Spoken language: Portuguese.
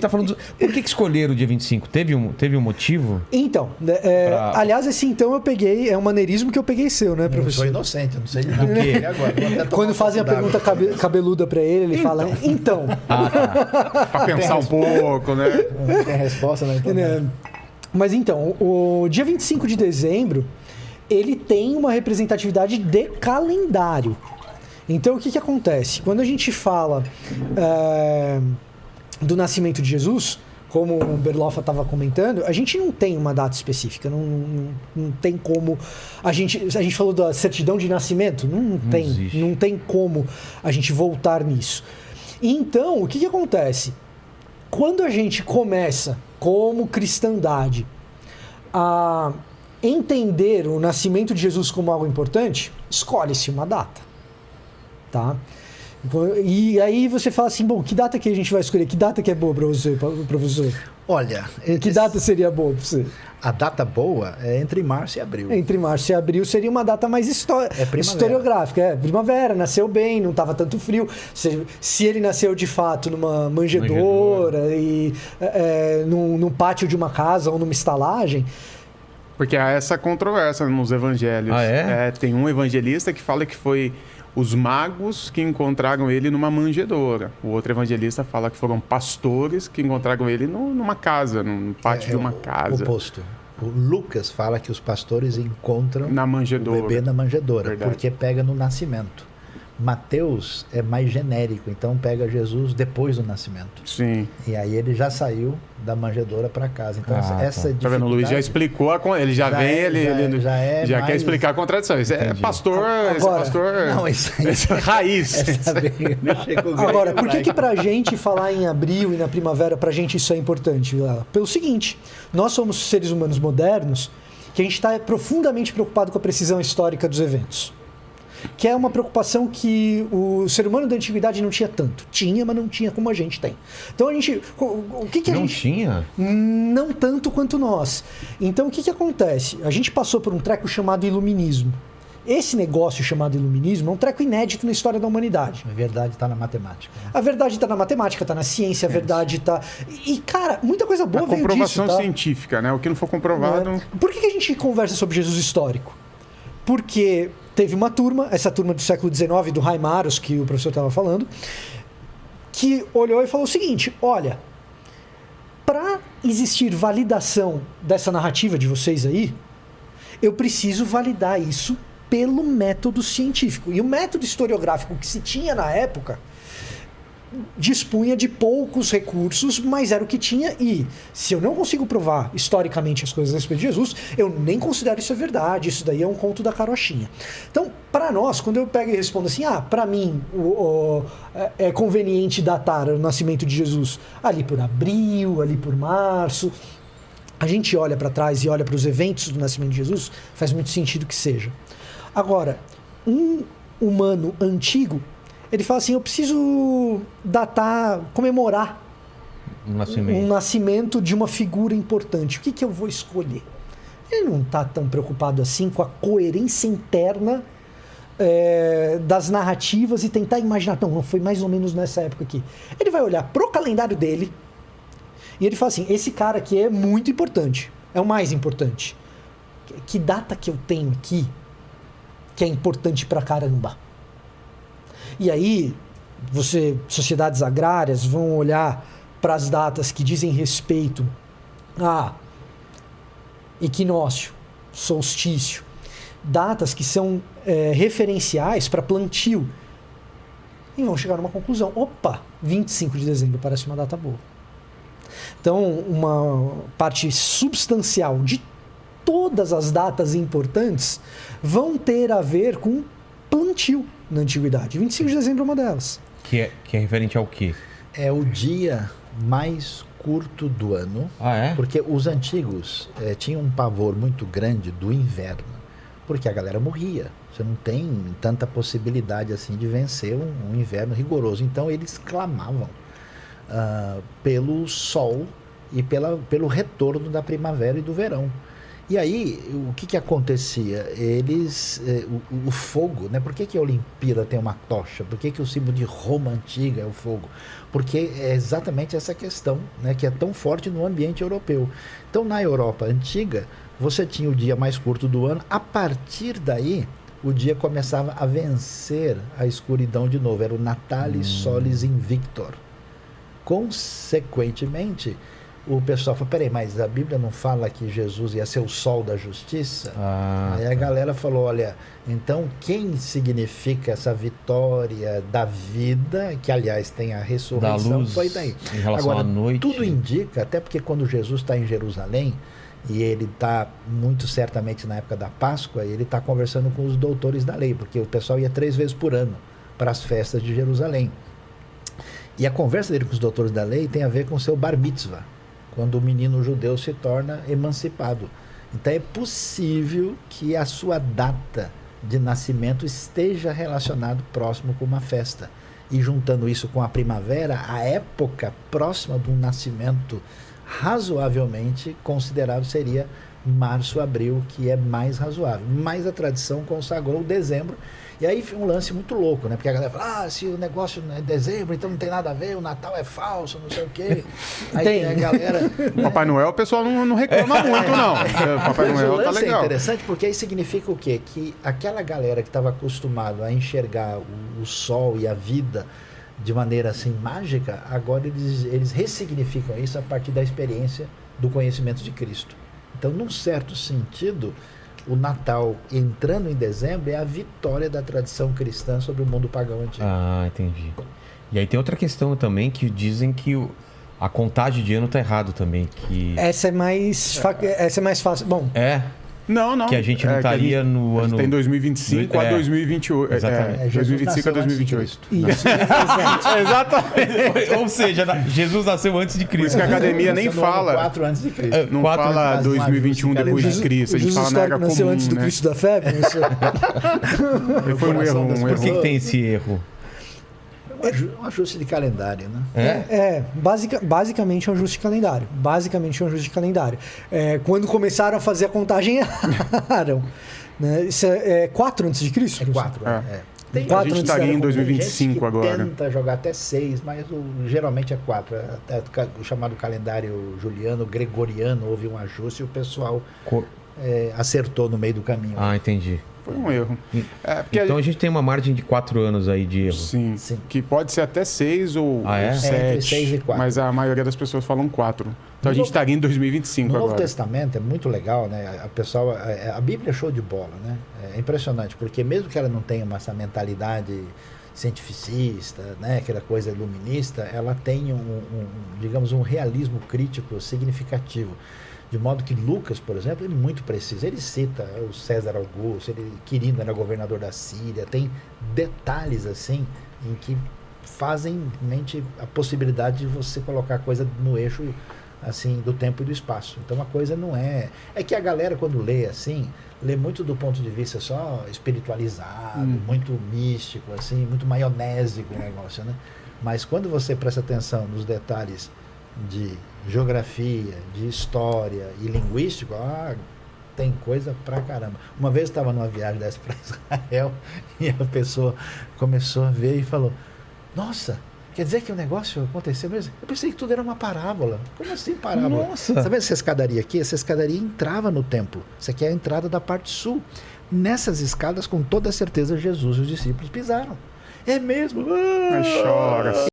Tá falando por que escolheram o dia 25? Teve um motivo? Então, aliás, esse então eu peguei, é um maneirismo que eu peguei seu, né, professor? Eu sou inocente, eu não sei de nada. Agora, quando fazem a pergunta cabeluda pra ele fala, então. Pra pensar um pouco, né? Não tem resposta, né? Então, Mas então, o dia 25 de dezembro, ele tem uma representatividade de calendário. Então, o que acontece? Quando a gente fala do nascimento de Jesus, como o Berloffa estava comentando, a gente não tem uma data específica, não tem como... A gente falou da certidão de nascimento, não tem como a gente voltar nisso. Então, o que acontece? Quando a gente começa, como cristandade, a entender o nascimento de Jesus como algo importante, escolhe-se uma data, tá? E aí você fala assim, bom, que data que a gente vai escolher? Que data que é boa para você, professor? Olha... Que data seria boa para você? A data boa é entre março e abril. Entre março e abril seria uma data mais historiográfica. Primavera, nasceu bem, não estava tanto frio. Se ele nasceu de fato numa manjedoura e num pátio de uma casa ou numa estalagem... Porque há essa controvérsia nos evangelhos. Ah, é? Tem um evangelista que fala que foi os magos que encontraram ele numa manjedoura. O outro evangelista fala que foram pastores que encontraram ele numa casa, num pátio de uma casa. Oposto. O Lucas fala que os pastores encontram na manjedoura. O bebê na manjedoura, Verdade. porque pega no nascimento. Mateus é mais genérico, então pega Jesus depois do nascimento. Sim. E aí ele já saiu da manjedoura para casa. Então essa Tá vendo? O Luiz já explicou, ele já vem, ele já quer explicar a contradição. Isso é pastor, Não, isso aí é raiz. Agora, por que pra gente falar em abril e na primavera, pra gente isso é importante, Vilela? Pelo seguinte, nós somos seres humanos modernos que a gente está profundamente preocupado com a precisão histórica dos eventos. Que é uma preocupação que o ser humano da antiguidade não tinha tanto. Tinha, mas não tinha como a gente tem. Então a gente... O que a não gente... tinha? Não tanto quanto nós. Então o que acontece? A gente passou por um treco chamado iluminismo. Esse negócio chamado iluminismo é um treco inédito na história da humanidade. A verdade está na matemática. Né? A verdade está na matemática, está na ciência, a verdade está... E, cara, muita coisa boa veio disso. Comprovação científica, né? O que não for comprovado... Por que a gente conversa sobre Jesus histórico? Porque... Teve uma turma, essa turma do século XIX, do Reimarus, que o professor estava falando, que olhou e falou o seguinte, olha, para existir validação dessa narrativa de vocês aí, eu preciso validar isso pelo método científico. E o método historiográfico que se tinha na época dispunha de poucos recursos, mas era o que tinha, e se eu não consigo provar historicamente as coisas a respeito de Jesus, eu nem considero isso a verdade, isso daí é um conto da carochinha. Então, para nós, quando eu pego e respondo assim, para mim é conveniente datar o nascimento de Jesus ali por abril, ali por março, a gente olha para trás e olha para os eventos do nascimento de Jesus, faz muito sentido que seja. Agora, um humano antigo, ele fala assim, eu preciso datar, comemorar um nascimento de uma figura importante. O que eu vou escolher? Ele não está tão preocupado assim com a coerência interna das narrativas e tentar imaginar, não, foi mais ou menos nessa época aqui. Ele vai olhar pro calendário dele e ele fala assim, esse cara aqui é muito importante, é o mais importante. Que data que eu tenho aqui que é importante pra caramba? E aí, sociedades agrárias vão olhar para as datas que dizem respeito a equinócio, solstício, datas que são referenciais para plantio, e vão chegar numa conclusão. Opa, 25 de dezembro parece uma data boa. Então, uma parte substancial de todas as datas importantes vão ter a ver com plantio na antiguidade. 25 de dezembro é uma delas. Que é referente ao quê? É o dia mais curto do ano. Ah, é? Porque os antigos tinham um pavor muito grande do inverno. Porque a galera morria. Você não tem tanta possibilidade assim de vencer um inverno rigoroso. Então eles clamavam pelo sol e pelo retorno da primavera e do verão. E aí, o que acontecia? Eles, o fogo, né? Por que a Olimpíada tem uma tocha? Por que o símbolo de Roma antiga é o fogo? Porque é exatamente essa questão, né? Que é tão forte no ambiente europeu. Então, na Europa antiga, você tinha o dia mais curto do ano. A partir daí, o dia começava a vencer a escuridão de novo. Era o Natalis Solis Invictor. Consequentemente, o pessoal falou, peraí, mas a Bíblia não fala que Jesus ia ser o sol da justiça? Aí a galera falou, olha, então quem significa essa vitória da vida, que aliás tem a ressurreição, da luz, foi daí. em relação Agora, à noite. tudo indica, até porque quando Jesus está em Jerusalém, e ele está muito certamente na época da Páscoa, ele está conversando com os doutores da lei, porque o pessoal ia 3 vezes por ano para as festas de Jerusalém. E a conversa dele com os doutores da lei tem a ver com o seu bar mitzvah, quando o menino judeu se torna emancipado. Então é possível que a sua data de nascimento esteja relacionado próximo com uma festa. E juntando isso com a primavera, a época próxima do nascimento razoavelmente considerado seria março, abril, que é mais razoável. Mas a tradição consagrou dezembro. E aí foi um lance muito louco, né? Porque a galera fala, se o negócio é dezembro, então não tem nada a ver, o Natal é falso, não sei o quê. Aí a galera... O Papai Noel, o pessoal não reclama muito, não. O Papai Mas Noel o tá lance legal. é interessante porque aí significa o quê? Que aquela galera que estava acostumada a enxergar o sol e a vida de maneira assim mágica, agora eles ressignificam isso a partir da experiência do conhecimento de Cristo. Então, num certo sentido, o Natal entrando em dezembro é a vitória da tradição cristã sobre o mundo pagão antigo. Entendi. E aí tem outra questão também que dizem que a contagem de ano tá errado também. Que... Essa é mais fácil. Bom, Não. Que a gente não estaria no ano... Tem 2025 a 2028. Exatamente. 2025 a 2028. isso. Exato. Exatamente. Ou seja, Jesus nasceu antes de Por Cristo. isso que a academia nem fala. 4 antes de Cristo. Não 4 fala anos, 2021 depois de Cristo. A gente fala na era comum, nasceu antes do né? Cristo da febre. Isso. Foi um erro. Por que tem esse erro? Um ajuste de calendário, né? Basicamente é um ajuste de calendário. Quando começaram a fazer a contagem, erraram. Né? Isso é 4 antes de Cristo? É 4. Tem A 4 gente antes estaria em da- 2025 gente que agora. tenta jogar até 6, mas geralmente é 4. O chamado calendário juliano, gregoriano, houve um ajuste e o pessoal acertou no meio do caminho. Entendi. Foi um erro. Porque Então a gente tem uma margem de 4 anos aí de erro. Sim, Sim. que pode ser até 6 ou É? 7. Entre 6 e 4. Mas a maioria das pessoas falam 4. Então a gente estaria em 2025 No Novo agora. Testamento é muito legal, né? A Bíblia é show de bola, né? É impressionante, porque mesmo que ela não tenha essa mentalidade cientificista, né? Aquela coisa iluminista, ela tem digamos, um realismo crítico significativo. De modo que Lucas, por exemplo, ele é muito preciso. Ele cita o César Augusto, Quirino era governador da Síria, tem detalhes assim em que fazem mente a possibilidade de você colocar a coisa no eixo assim do tempo e do espaço. Então a coisa não é que a galera quando lê assim, lê muito do ponto de vista só espiritualizado, muito místico assim, muito maionésico o negócio, né? Mas quando você presta atenção nos detalhes de geografia, de história e linguístico, tem coisa pra caramba. Uma vez eu estava numa viagem dessa para Israel e a pessoa começou a ver e falou: nossa, quer dizer que o negócio aconteceu mesmo? Eu pensei que tudo era uma parábola. Como assim parábola? Nossa! Sabe essa escadaria aqui? Essa escadaria entrava no templo. Isso aqui é a entrada da parte sul. Nessas escadas, com toda certeza, Jesus e os discípulos pisaram. É mesmo? Mas chora.